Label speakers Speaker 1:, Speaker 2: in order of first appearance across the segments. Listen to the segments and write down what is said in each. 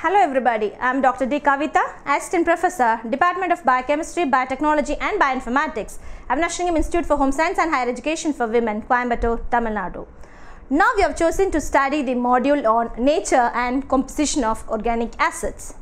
Speaker 1: Hello everybody, I am Dr. D. Kavita, Assistant Professor, Department of Biochemistry, Biotechnology and Bioinformatics, Avnashingam Institute for Home Science and Higher Education for Women, Coimbatore, Tamil Nadu. Now we have chosen to study the module on nature and composition of organic acids.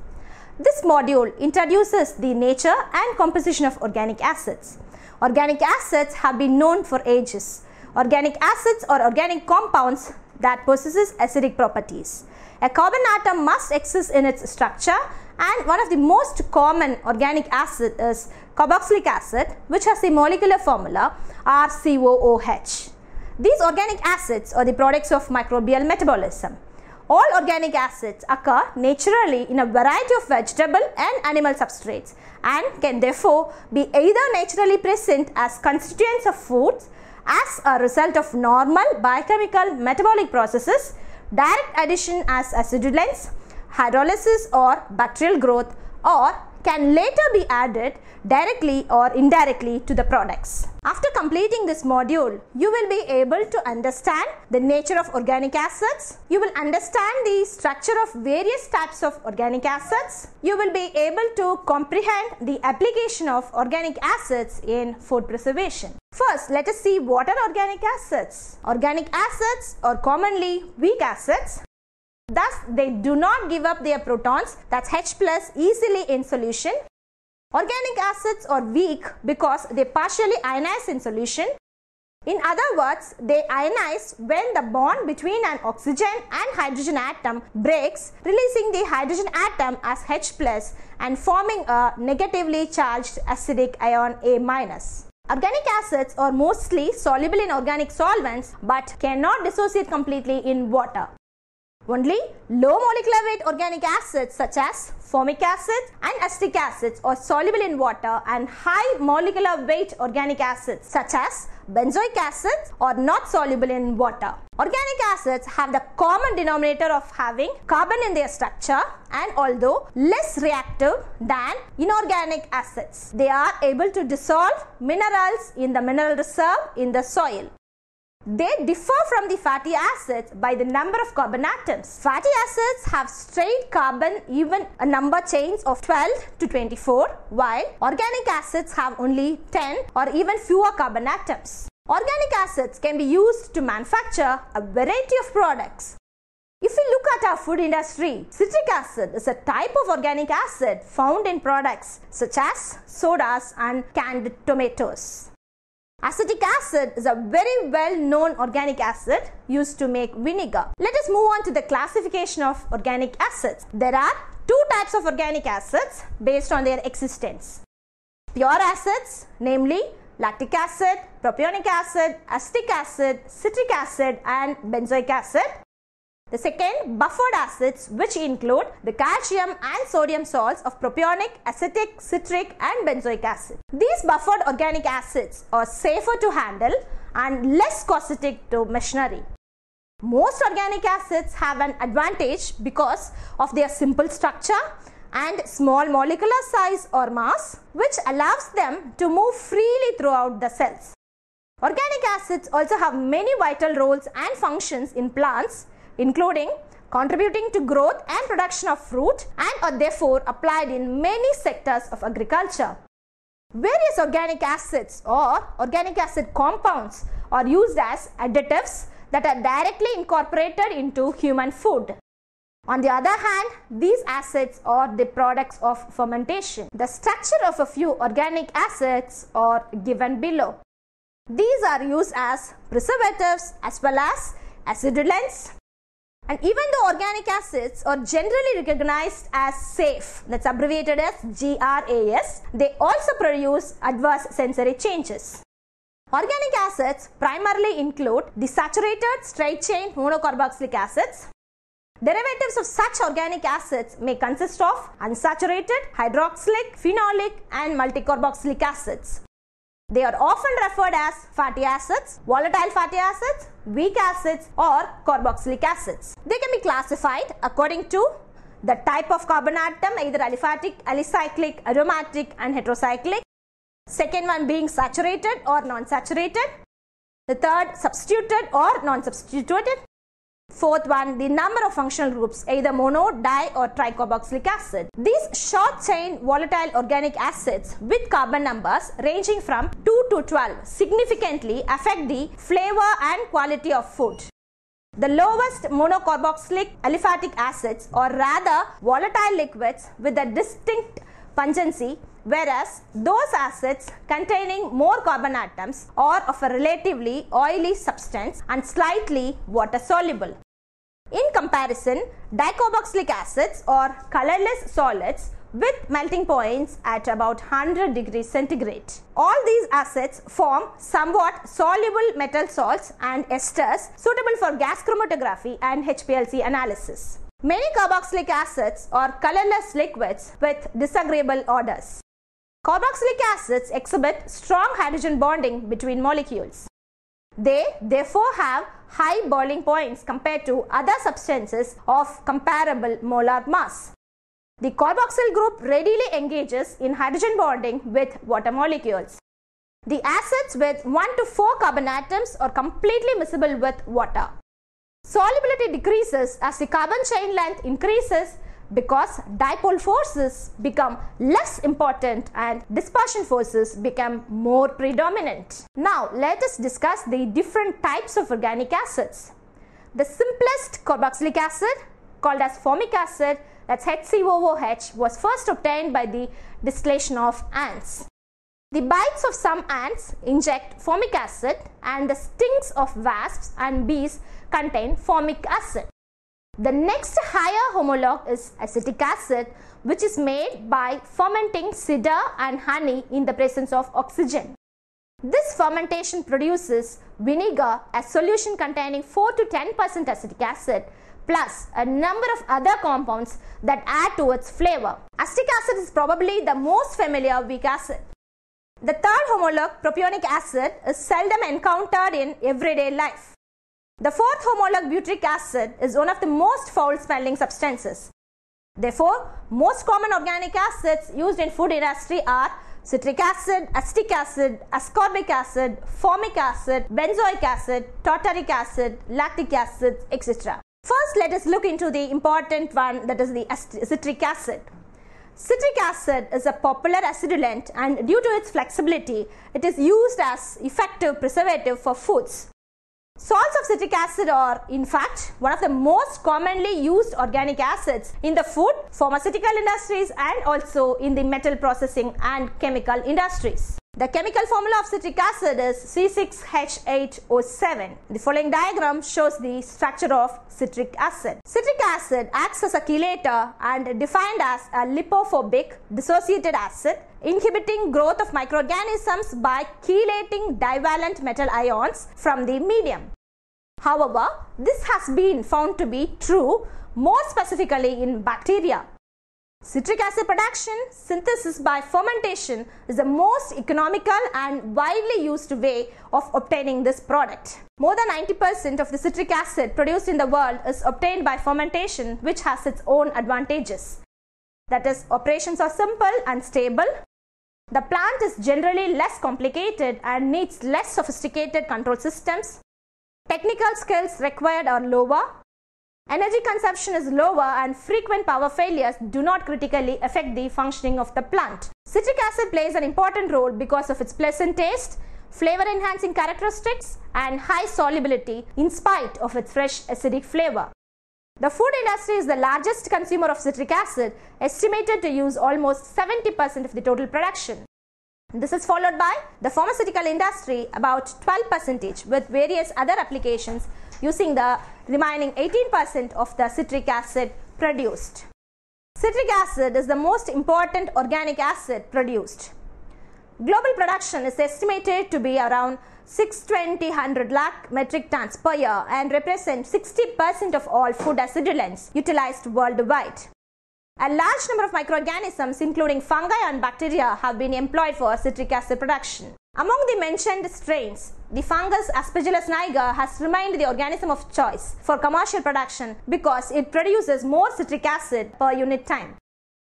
Speaker 1: This module introduces the nature and composition of organic acids. Organic acids have been known for ages. Organic acids are organic compounds that possesses acidic properties. A carbon atom must exist in its structure, and one of the most common organic acid is carboxylic acid, which has the molecular formula RCOOH. These organic acids are the products of microbial metabolism. All organic acids occur naturally in a variety of vegetable and animal substrates and can therefore be either naturally present as constituents of foods as a result of normal biochemical metabolic processes, direct addition as acidulants, hydrolysis or bacterial growth, or can later be added directly or indirectly to the products. After completing this module, you will be able to understand the nature of organic acids. You will understand the structure of various types of organic acids. You will be able to comprehend the application of organic acids in food preservation. First, let us see what are organic acids. Organic acids are commonly weak acids. Thus, they do not give up their protons, that's H plus, easily in solution. Organic acids are weak because they partially ionize in solution. In other words, they ionize when the bond between an oxygen and hydrogen atom breaks, releasing the hydrogen atom as H plus and forming a negatively charged acidic ion A minus. Organic acids are mostly soluble in organic solvents but cannot dissociate completely in water. Only low molecular weight organic acids such as formic acid and acetic acids are soluble in water, and high molecular weight organic acids such as benzoic acid are not soluble in water. Organic acids have the common denominator of having carbon in their structure, and although less reactive than inorganic acids, they are able to dissolve minerals in the mineral reserve in the soil. They differ from the fatty acids by the number of carbon atoms. Fatty acids have straight carbon even number chains of 12 to 24, while organic acids have only 10 or even fewer carbon atoms. Organic acids can be used to manufacture a variety of products. If we look at our food industry, citric acid is a type of organic acid found in products such as sodas and canned tomatoes. Acetic acid is a very well-known organic acid used to make vinegar. Let us move on to the classification of organic acids. There are two types of organic acids based on their existence. Pure acids, namely lactic acid, propionic acid, acetic acid, citric acid and benzoic acid. The second, buffered acids, which include the calcium and sodium salts of propionic, acetic, citric and benzoic acid. These buffered organic acids are safer to handle and less caustic to machinery. Most organic acids have an advantage because of their simple structure and small molecular size or mass, which allows them to move freely throughout the cells. Organic acids also have many vital roles and functions in plants, including contributing to growth and production of fruit, and are therefore applied in many sectors of agriculture. Various organic acids or organic acid compounds are used as additives that are directly incorporated into human food. On the other hand, these acids are the products of fermentation. The structure of a few organic acids are given below. These are used as preservatives as well as acidulants. And even though organic acids are generally recognized as safe, that's abbreviated as GRAS, they also produce adverse sensory changes. Organic acids primarily include the saturated straight chain monocarboxylic acids. Derivatives of such organic acids may consist of unsaturated, hydroxylic, phenolic and multicarboxylic acids. They are often referred as fatty acids, volatile fatty acids, weak acids or carboxylic acids. They can be classified according to the type of carbon atom, either aliphatic, alicyclic, aromatic and heterocyclic. Second one being saturated or non-saturated. The third, substituted or non-substituted. Fourth one, the number of functional groups, either mono, di or tricarboxylic acid. These short chain volatile organic acids with carbon numbers ranging from 2 to 12 significantly affect the flavor and quality of food. The lowest monocarboxylic aliphatic acids are rather volatile liquids with a distinct pungency, whereas those acids containing more carbon atoms are of a relatively oily substance and slightly water soluble. In comparison, dicarboxylic acids are colorless solids with melting points at about 100 degrees centigrade. All these acids form somewhat soluble metal salts and esters suitable for gas chromatography and HPLC analysis. Many carboxylic acids are colorless liquids with disagreeable odors. Carboxylic acids exhibit strong hydrogen bonding between molecules. They therefore have high boiling points compared to other substances of comparable molar mass. The carboxyl group readily engages in hydrogen bonding with water molecules. The acids with 1 to 4 carbon atoms are completely miscible with water. Solubility decreases as the carbon chain length increases because dipole forces become less important and dispersion forces become more predominant. Now let us discuss the different types of organic acids. The simplest carboxylic acid, called as formic acid, that's HCOOH, was first obtained by the distillation of ants. The bites of some ants inject formic acid and the stings of wasps and bees contain formic acid. The next higher homologue is acetic acid, which is made by fermenting cider and honey in the presence of oxygen. This fermentation produces vinegar, a solution containing 4 to 10% acetic acid, plus a number of other compounds that add to its flavor. Acetic acid is probably the most familiar weak acid. The third homologue, propionic acid, is seldom encountered in everyday life. The fourth homologue, butyric acid, is one of the most foul-smelling substances. Therefore, most common organic acids used in food industry are citric acid, acetic acid, ascorbic acid, formic acid, benzoic acid, tartaric acid, lactic acid, etc. First, let us look into the important one, that is the citric acid. Citric acid is a popular acidulant, and due to its flexibility, it is used as effective preservative for foods. Salts of citric acid are, in fact, one of the most commonly used organic acids in the food, pharmaceutical industries and also in the metal processing and chemical industries. The chemical formula of citric acid is C6H8O7. The following diagram shows the structure of citric acid. Citric acid acts as a chelator and defined as a lipophobic dissociated acid, inhibiting growth of microorganisms by chelating divalent metal ions from the medium. However, this has been found to be true more specifically in bacteria. Citric acid production, synthesis by fermentation, is the most economical and widely used way of obtaining this product. More than 90% of the citric acid produced in the world is obtained by fermentation, which has its own advantages. That is, operations are simple and stable. The plant is generally less complicated and needs less sophisticated control systems. Technical skills required are lower. Energy consumption is lower and frequent power failures do not critically affect the functioning of the plant. Citric acid plays an important role because of its pleasant taste, flavor enhancing characteristics and high solubility in spite of its fresh acidic flavor. The food industry is the largest consumer of citric acid, estimated to use almost 70% of the total production. This is followed by the pharmaceutical industry, about 12%, with various other applications using the remaining 18% of the citric acid produced. Citric acid is the most important organic acid produced. Global production is estimated to be around 620 lakh metric tons per year and represents 60% of all food acidulants utilized worldwide. A large number of microorganisms, including fungi and bacteria, have been employed for citric acid production. Among the mentioned strains, the fungus Aspergillus niger has remained the organism of choice for commercial production because it produces more citric acid per unit time.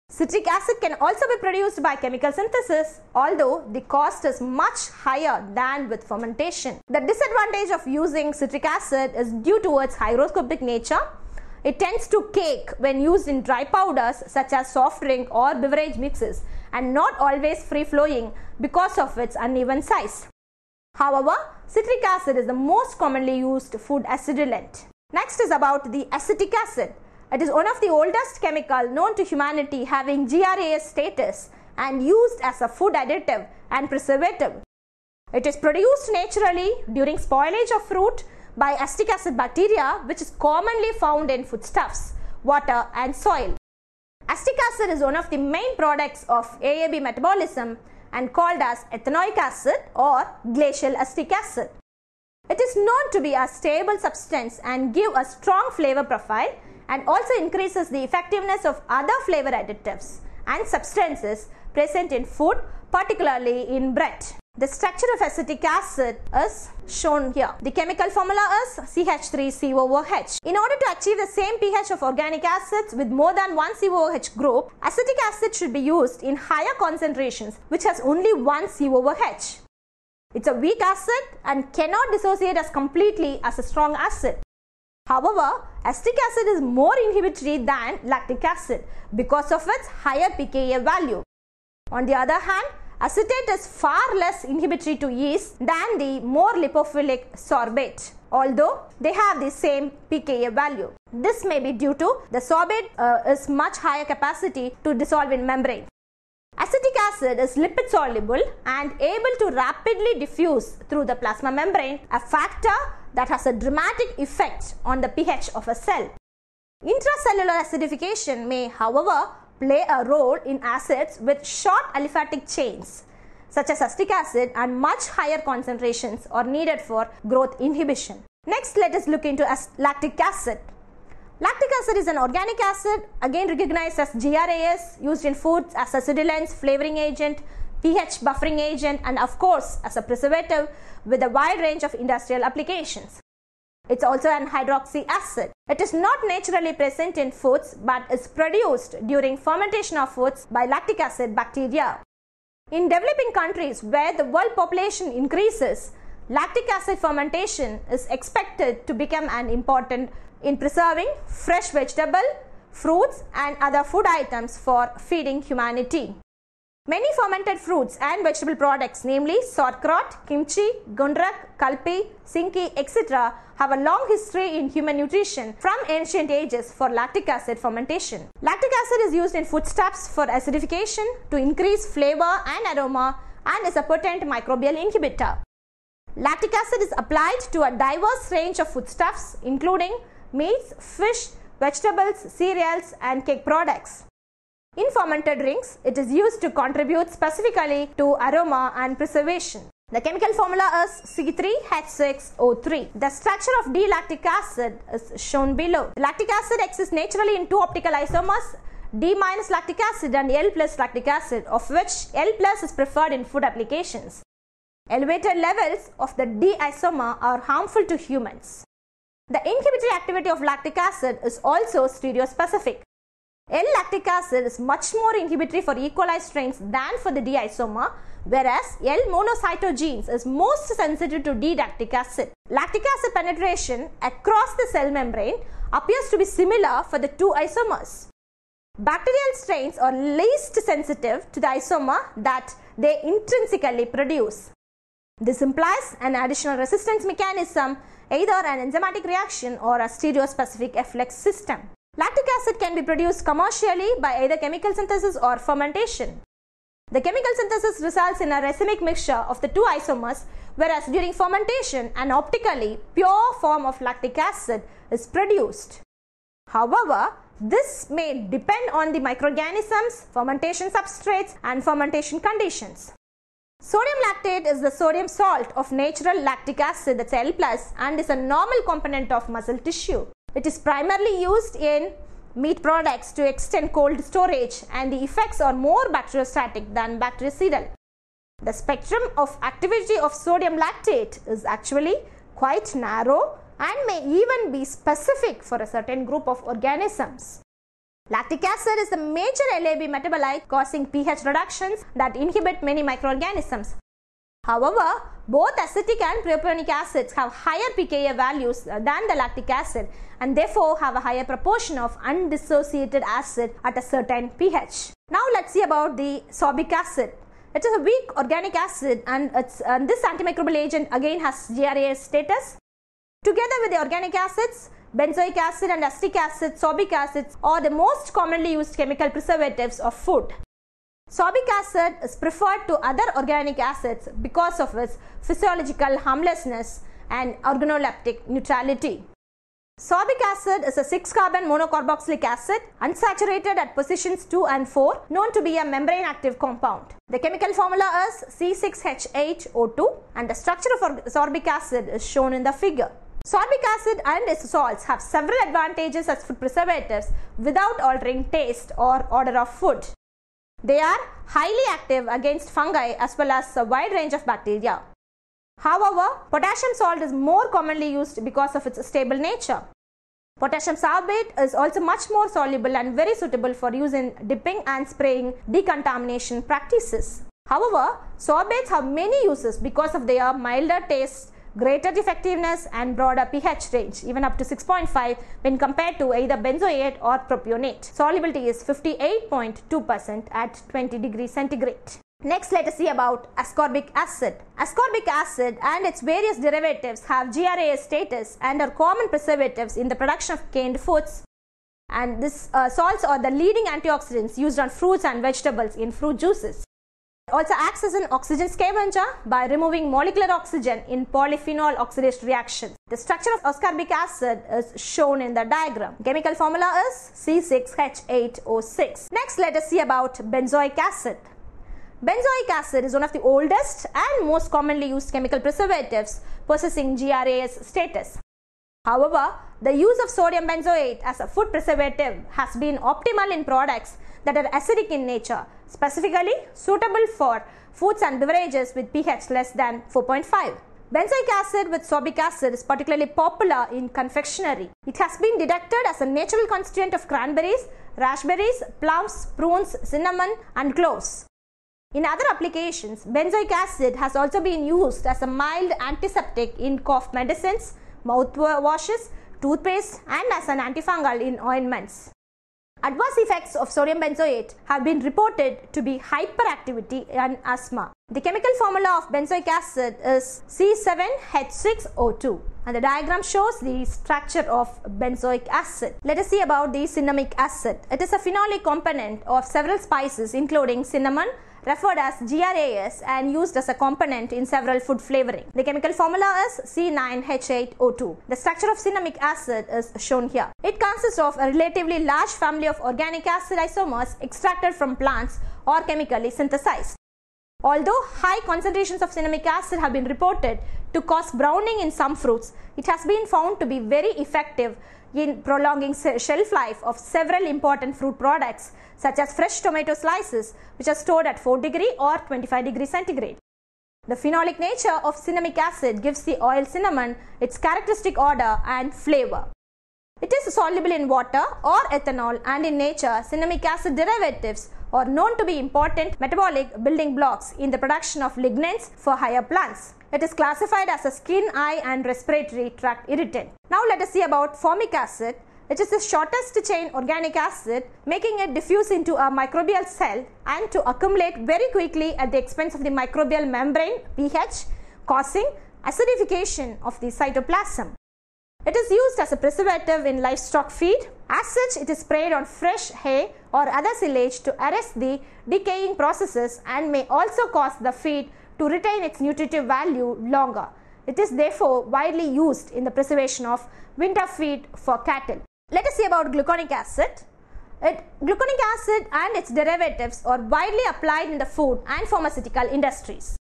Speaker 1: Citric acid can also be produced by chemical synthesis, although the cost is much higher than with fermentation. The disadvantage of using citric acid is due to its hygroscopic nature. It tends to cake when used in dry powders such as soft drink or beverage mixes, and not always free-flowing because of its uneven size. However, citric acid is the most commonly used food acidulant. Next is about the acetic acid. It is one of the oldest chemical known to humanity, having GRAS status and used as a food additive and preservative. It is produced naturally during spoilage of fruit by acetic acid bacteria, which is commonly found in foodstuffs, water and soil. Acetic acid is one of the main products of AAB metabolism and called as ethanoic acid or glacial acetic acid. It is known to be a stable substance and give a strong flavor profile, and also increases the effectiveness of other flavor additives and substances present in food, particularly in bread. The structure of acetic acid is shown here. The chemical formula is CH3COOH. In order to achieve the same pH of organic acids with more than one COOH group, acetic acid should be used in higher concentrations which has only one COOH. It's a weak acid and cannot dissociate as completely as a strong acid. However, acetic acid is more inhibitory than lactic acid because of its higher pKa value. On the other hand, acetate is far less inhibitory to yeast than the more lipophilic sorbate, although they have the same pKa value. This may be due to the sorbate is much higher capacity to dissolve in membrane. Acetic acid is lipid soluble and able to rapidly diffuse through the plasma membrane, a factor that has a dramatic effect on the pH of a cell. Intracellular acidification may, however, play a role in acids with short aliphatic chains, such as acetic acid, and much higher concentrations are needed for growth inhibition. Next, let us look into lactic acid. Lactic acid is an organic acid, again recognized as GRAS, used in foods as acidulants, flavoring agent, pH buffering agent, and of course as a preservative with a wide range of industrial applications. It's also an hydroxy acid. It is not naturally present in foods but is produced during fermentation of foods by lactic acid bacteria. In developing countries where the world population increases, lactic acid fermentation is expected to become an important in preserving fresh vegetable, fruits and other food items for feeding humanity. Many fermented fruits and vegetable products, namely sauerkraut, kimchi, gundrak, kalpi, sinki, etc., have a long history in human nutrition from ancient ages for lactic acid fermentation. Lactic acid is used in foodstuffs for acidification to increase flavor and aroma and is a potent microbial inhibitor. Lactic acid is applied to a diverse range of foodstuffs including meats, fish, vegetables, cereals and cake products. In fermented drinks, it is used to contribute specifically to aroma and preservation. The chemical formula is C3H6O3. The structure of D-lactic acid is shown below. Lactic acid exists naturally in two optical isomers, D-lactic acid and L+lactic acid, of which L+ is preferred in food applications. Elevated levels of the D isomer are harmful to humans. The inhibitory activity of lactic acid is also stereospecific. L-lactic acid is much more inhibitory for E. coli strains than for the D isomer, whereas L-monocytogenes is most sensitive to D-lactic acid. Lactic acid penetration across the cell membrane appears to be similar for the two isomers. Bacterial strains are least sensitive to the isomer that they intrinsically produce. This implies an additional resistance mechanism, either an enzymatic reaction or a stereospecific efflux system. Lactic acid can be produced commercially by either chemical synthesis or fermentation. The chemical synthesis results in a racemic mixture of the two isomers, whereas during fermentation an optically pure form of lactic acid is produced. However, this may depend on the microorganisms, fermentation substrates and fermentation conditions. Sodium lactate is the sodium salt of natural lactic acid, that's L+, and is a normal component of muscle tissue. It is primarily used in meat products to extend cold storage, and the effects are more bacteriostatic than bactericidal. The spectrum of activity of sodium lactate is actually quite narrow and may even be specific for a certain group of organisms. Lactic acid is the major LAB metabolite causing pH reductions that inhibit many microorganisms. However, both acetic and propionic acids have higher pKa values than the lactic acid and therefore have a higher proportion of undissociated acid at a certain pH. Now let's see about the sorbic acid. It is a weak organic acid and this antimicrobial agent again has GRAS status. Together with the organic acids, benzoic acid and acetic acid, sorbic acids are the most commonly used chemical preservatives of food. Sorbic acid is preferred to other organic acids because of its physiological harmlessness and organoleptic neutrality. Sorbic acid is a 6-carbon monocarboxylic acid, unsaturated at positions 2 and 4, known to be a membrane-active compound. The chemical formula is C6H8O2 and the structure of sorbic acid is shown in the figure. Sorbic acid and its salts have several advantages as food preservatives without altering taste or odor of food. They are highly active against fungi as well as a wide range of bacteria. However, potassium salt is more commonly used because of its stable nature. Potassium sorbate is also much more soluble and very suitable for use in dipping and spraying decontamination practices. However, sorbates have many uses because of their milder taste, greater effectiveness and broader pH range, even up to 6.5 when compared to either benzoate or propionate. Solubility is 58.2% at 20 degrees centigrade. Next, let us see about ascorbic acid. Ascorbic acid and its various derivatives have GRAS status and are common preservatives in the production of canned foods. And these salts are the leading antioxidants used on fruits and vegetables in fruit juices. It also acts as an oxygen scavenger by removing molecular oxygen in polyphenol oxidation reactions. The structure of ascorbic acid is shown in the diagram. Chemical formula is C6H8O6. Next, let us see about benzoic acid. Benzoic acid is one of the oldest and most commonly used chemical preservatives possessing GRAS status. However, the use of sodium benzoate as a food preservative has been optimal in products that are acidic in nature, specifically suitable for foods and beverages with pH less than 4.5. Benzoic acid with sorbic acid is particularly popular in confectionery. It has been detected as a natural constituent of cranberries, raspberries, plums, prunes, cinnamon and cloves. In other applications, benzoic acid has also been used as a mild antiseptic in cough medicines, mouthwashes, toothpaste and as an antifungal in ointments. Adverse effects of sodium benzoate have been reported to be hyperactivity and asthma. The chemical formula of benzoic acid is C7H6O2 and the diagram shows the structure of benzoic acid. Let us see about the cinnamic acid. It is a phenolic component of several spices including cinnamon, referred as GRAS and used as a component in several food flavoring. The chemical formula is C9H8O2. The structure of cinnamic acid is shown here. It consists of a relatively large family of organic acid isomers extracted from plants or chemically synthesized. Although high concentrations of cinnamic acid have been reported to cause browning in some fruits, it has been found to be very effective in prolonging shelf life of several important fruit products such as fresh tomato slices which are stored at 4 degree or 25 degrees centigrade. The phenolic nature of cinnamic acid gives the oil cinnamon its characteristic odor and flavor. It is soluble in water or ethanol and in nature cinnamic acid derivatives are known to be important metabolic building blocks in the production of lignans for higher plants. It is classified as a skin, eye and respiratory tract irritant. Now let us see about formic acid. It is the shortest chain organic acid, making it diffuse into a microbial cell and to accumulate very quickly at the expense of the microbial membrane pH, causing acidification of the cytoplasm. It is used as a preservative in livestock feed. As such, it is sprayed on fresh hay or other silage to arrest the decaying processes and may also cause the feed to retain its nutritive value longer. It is therefore widely used in the preservation of winter feed for cattle. Let us see about gluconic acid. Gluconic acid and its derivatives are widely applied in the food and pharmaceutical industries.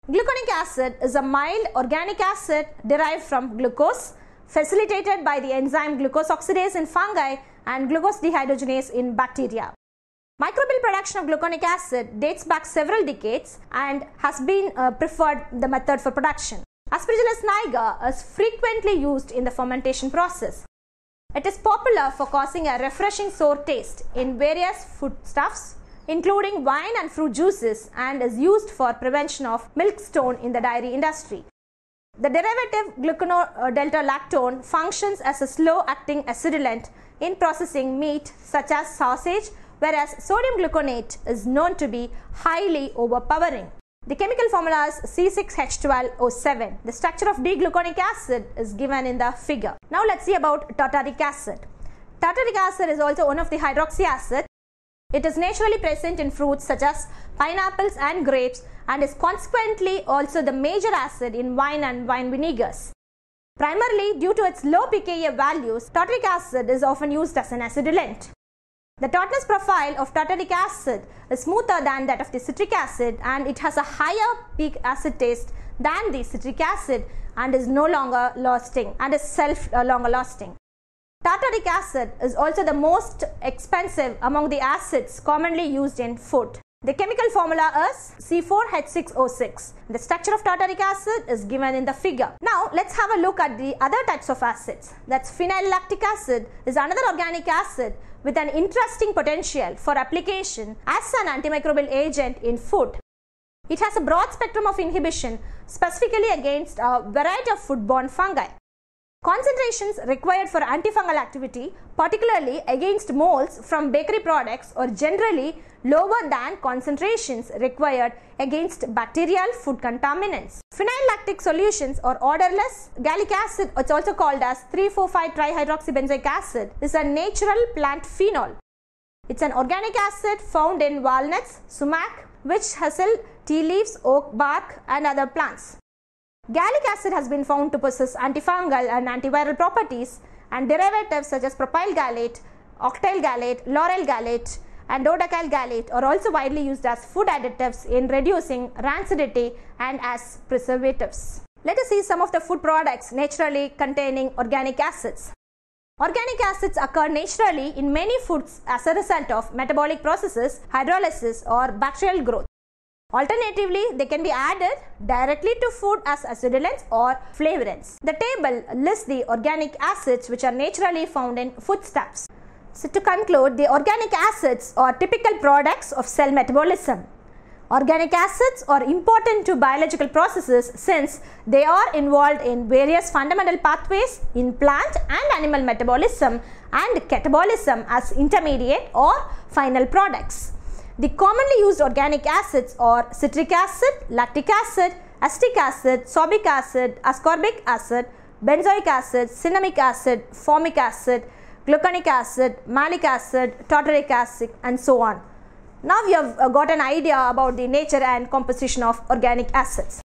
Speaker 1: Gluconic acid is a mild organic acid derived from glucose, facilitated by the enzyme glucose oxidase in fungi and glucose dehydrogenase in bacteria. Microbial production of gluconic acid dates back several decades and has been preferred the method for production. Aspergillus niger is frequently used in the fermentation process. It is popular for causing a refreshing sour taste in various foodstuffs, including wine and fruit juices, and is used for prevention of milkstone in the dairy industry. The derivative gluconodelta-lactone functions as a slow-acting acidulant in processing meat such as sausage, whereas sodium gluconate is known to be highly overpowering. The chemical formula is C6H12O7. The structure of D-gluconic acid is given in the figure. Now let's see about tartaric acid. Tartaric acid is also one of the hydroxy acids. It is naturally present in fruits such as pineapples and grapes and is consequently also the major acid in wine and wine vinegars. Primarily due to its low pKa values, tartaric acid is often used as an acidulant. The tartness profile of tartaric acid is smoother than that of the citric acid, and it has a higher peak acid taste than the citric acid and is longer lasting. Tartaric acid is also the most expensive among the acids commonly used in food. The chemical formula is C4H6O6. The structure of tartaric acid is given in the figure. Now let's have a look at the other types of acids. That's phenyl lactic acid is another organic acid with an interesting potential for application as an antimicrobial agent in food. It has a broad spectrum of inhibition specifically against a variety of foodborne fungi. Concentrations required for antifungal activity, particularly against molds from bakery products, are generally lower than concentrations required against bacterial food contaminants. Phenyl-lactic solutions are odorless. Gallic acid, it's also called as 3,4,5-trihydroxybenzoic acid, is a natural plant phenol. It's an organic acid found in walnuts, sumac, witch hazel, tea leaves, oak bark, and other plants. Gallic acid has been found to possess antifungal and antiviral properties, and derivatives such as propyl gallate, octyl gallate, lauryl gallate, and dodecyl gallate are also widely used as food additives in reducing rancidity and as preservatives. Let us see some of the food products naturally containing organic acids. Organic acids occur naturally in many foods as a result of metabolic processes, hydrolysis, or bacterial growth. Alternatively, they can be added directly to food as acidulants or flavorants. The table lists the organic acids which are naturally found in foodstuffs. So to conclude, the organic acids are typical products of cell metabolism. Organic acids are important to biological processes since they are involved in various fundamental pathways in plant and animal metabolism and catabolism as intermediate or final products. The commonly used organic acids are citric acid, lactic acid, acetic acid, sorbic acid, ascorbic acid, benzoic acid, cinnamic acid, formic acid, gluconic acid, malic acid, tartaric acid, and so on. Now we have got an idea about the nature and composition of organic acids.